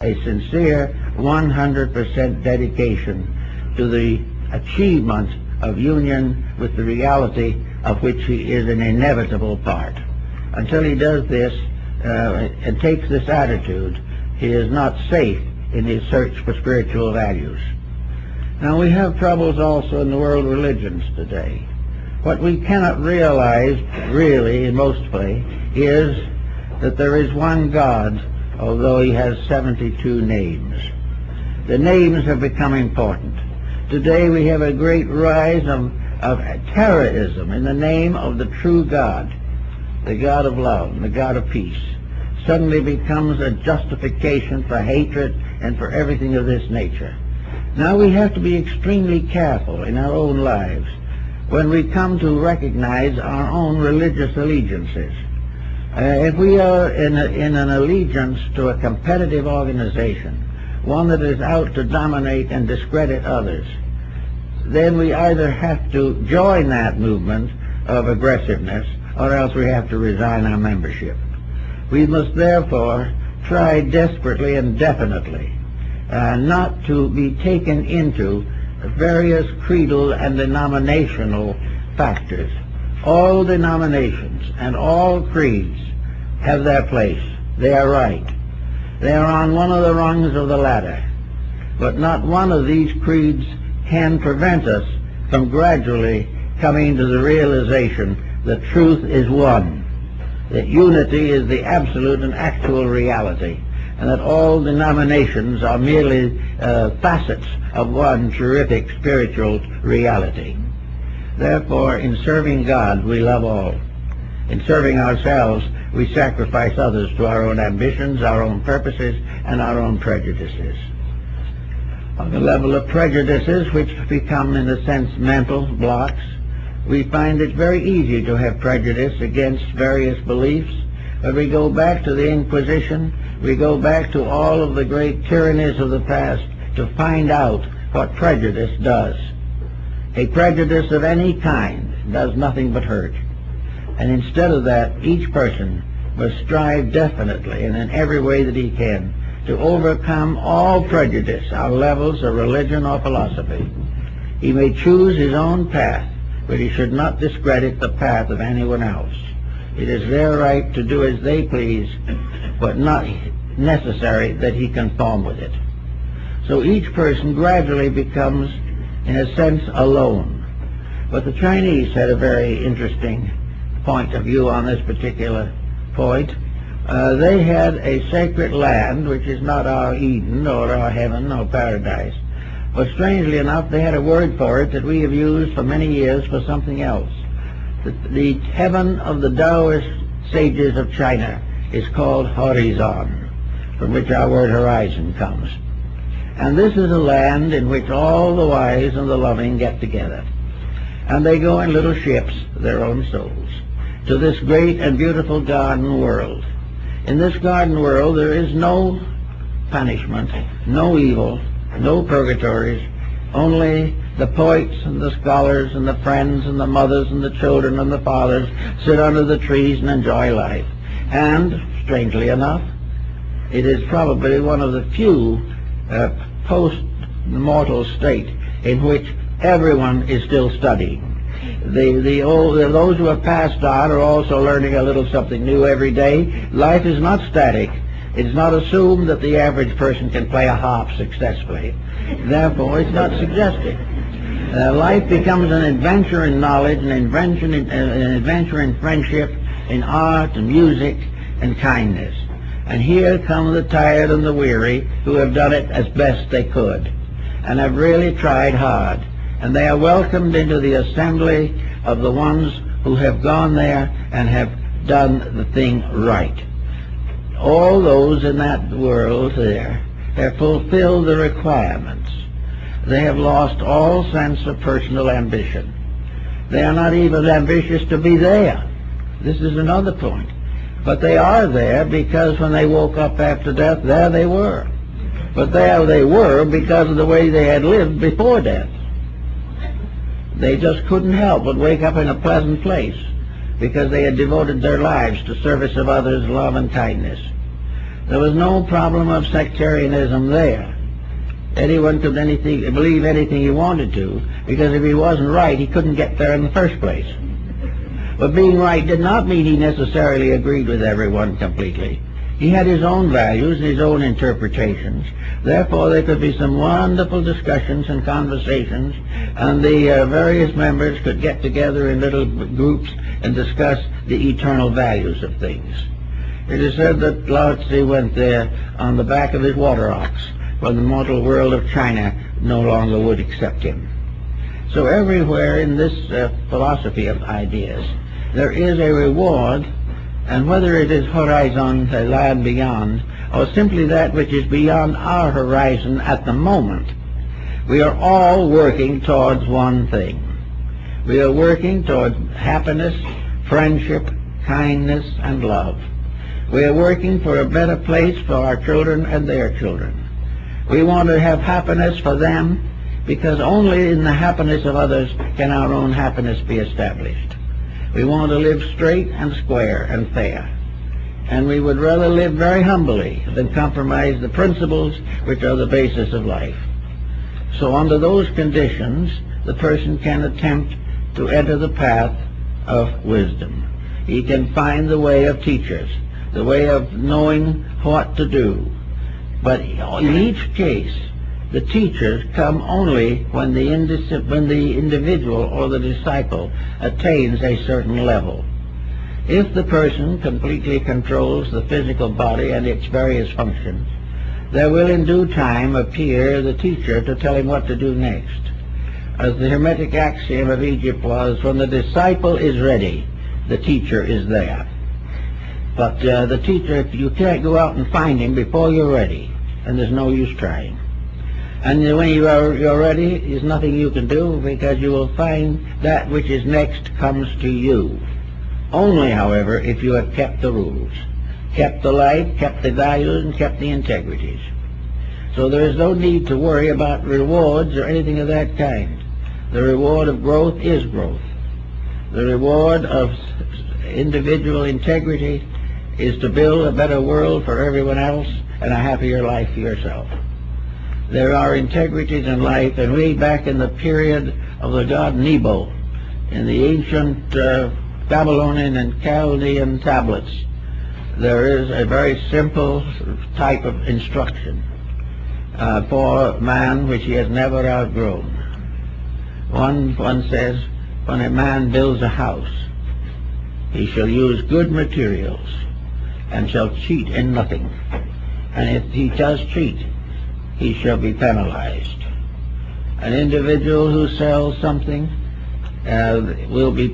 a sincere 100% dedication to the achievement of union with the reality of which he is an inevitable part. Until he does this and takes this attitude, he is not safe in his search for spiritual values. Now, we have troubles also in the world religions today. What we cannot realize, really, in most places, is that there is one God, although he has 72 names. The names have become important. Today we have a great rise of terrorism in the name of the true God, the God of love, the God of peace. Suddenly becomes a justification for hatred and for everything of this nature. Now we have to be extremely careful in our own lives when we come to recognize our own religious allegiances. If we are in an allegiance to a competitive organization, one that is out to dominate and discredit others, then we either have to join that movement of aggressiveness or else we have to resign our membership. We must therefore try desperately and definitely not to be taken into various creedal and denominational factors. All denominations and all creeds have their place. They are right. They are on one of the rungs of the ladder. But not one of these creeds can prevent us from gradually coming to the realization that truth is one, that unity is the absolute and actual reality, and that all denominations are merely facets of one terrific spiritual reality. Therefore, in serving God, we love all. In serving ourselves, we sacrifice others to our own ambitions, our own purposes, and our own prejudices. On the level of prejudices, which become, in a sense, mental blocks, we find it very easy to have prejudice against various beliefs. But we go back to the Inquisition, we go back to all of the great tyrannies of the past to find out what prejudice does. A prejudice of any kind does nothing but hurt. And instead of that, each person must strive definitely and in every way that he can to overcome all prejudice on levels of religion or philosophy. He may choose his own path, but he should not discredit the path of anyone else. It is their right to do as they please, but not necessary that he conform with it. So each person gradually becomes, in a sense, alone. But the Chinese had a very interesting point of view on this particular point. They had a sacred land, which is not our Eden or our heaven or paradise. But strangely enough, they had a word for it that we have used for many years for something else. The heaven of the Taoist sages of China is called Horizon, from which our word horizon comes. And this is a land in which all the wise and the loving get together. And they go in little ships, their own souls, to this great and beautiful garden world. In this garden world there is no punishment, no evil, no purgatories, only the poets and the scholars and the friends and the mothers and the children and the fathers sit under the trees and enjoy life. And, strangely enough, it is probably one of the few post-mortal state in which everyone is still studying. Those who have passed on are also learning a little something new every day. Life is not static. It is not assumed that the average person can play a harp successfully. Therefore, it's not suggested. Life becomes an adventure in knowledge, an adventure in friendship, in art and music and kindness. And here come the tired and the weary who have done it as best they could and have really tried hard. And they are welcomed into the assembly of the ones who have gone there and have done the thing right. All those in that world there have fulfilled the requirements. They have lost all sense of personal ambition. They are not even ambitious to be there. This is another point. But they are there because when they woke up after death, there they were. But there they were because of the way they had lived before death. They just couldn't help but wake up in a pleasant place because they had devoted their lives to service of others, love and kindness. There was no problem of sectarianism there. Anyone could believe anything he wanted to, because if he wasn't right, he couldn't get there in the first place. But being right did not mean he necessarily agreed with everyone completely. He had his own values and his own interpretations. Therefore, there could be some wonderful discussions and conversations, and the various members could get together in little groups and discuss the eternal values of things. It is said that Lao Tzu went there on the back of his water ox, when the mortal world of China no longer would accept him. So everywhere in this philosophy of ideas, there is a reward, and whether it is horizon, the land beyond, or simply that which is beyond our horizon at the moment, we are all working towards one thing. We are working towards happiness, friendship, kindness, and love. We are working for a better place for our children and their children. We want to have happiness for them, because only in the happiness of others can our own happiness be established. We want to live straight and square and fair, and we would rather live very humbly than compromise the principles which are the basis of life. So under those conditions, the person can attempt to enter the path of wisdom. He can find the way of teachers, the way of knowing what to do. But in each case, the teachers come only when the individual or the disciple attains a certain level. If the person completely controls the physical body and its various functions, there will in due time appear the teacher to tell him what to do next. As the Hermetic axiom of Egypt was, when the disciple is ready, the teacher is there. But the teacher, you can't go out and find him before you're ready, and there's no use trying. And when you're ready, there's nothing you can do, because you will find that which is next comes to you. Only, however, if you have kept the rules, kept the life, kept the values, and kept the integrities. So there is no need to worry about rewards or anything of that kind. The reward of growth is growth. The reward of individual integrity is to build a better world for everyone else and a happier life for yourself. There are integrities in life, and way back in the period of the god Nebo, in the ancient Babylonian and Chaldean tablets, there is a very simple type of instruction for man which he has never outgrown. One says, when a man builds a house, he shall use good materials and shall cheat in nothing. And if he does cheat, he shall be penalized. An individual who sells something will be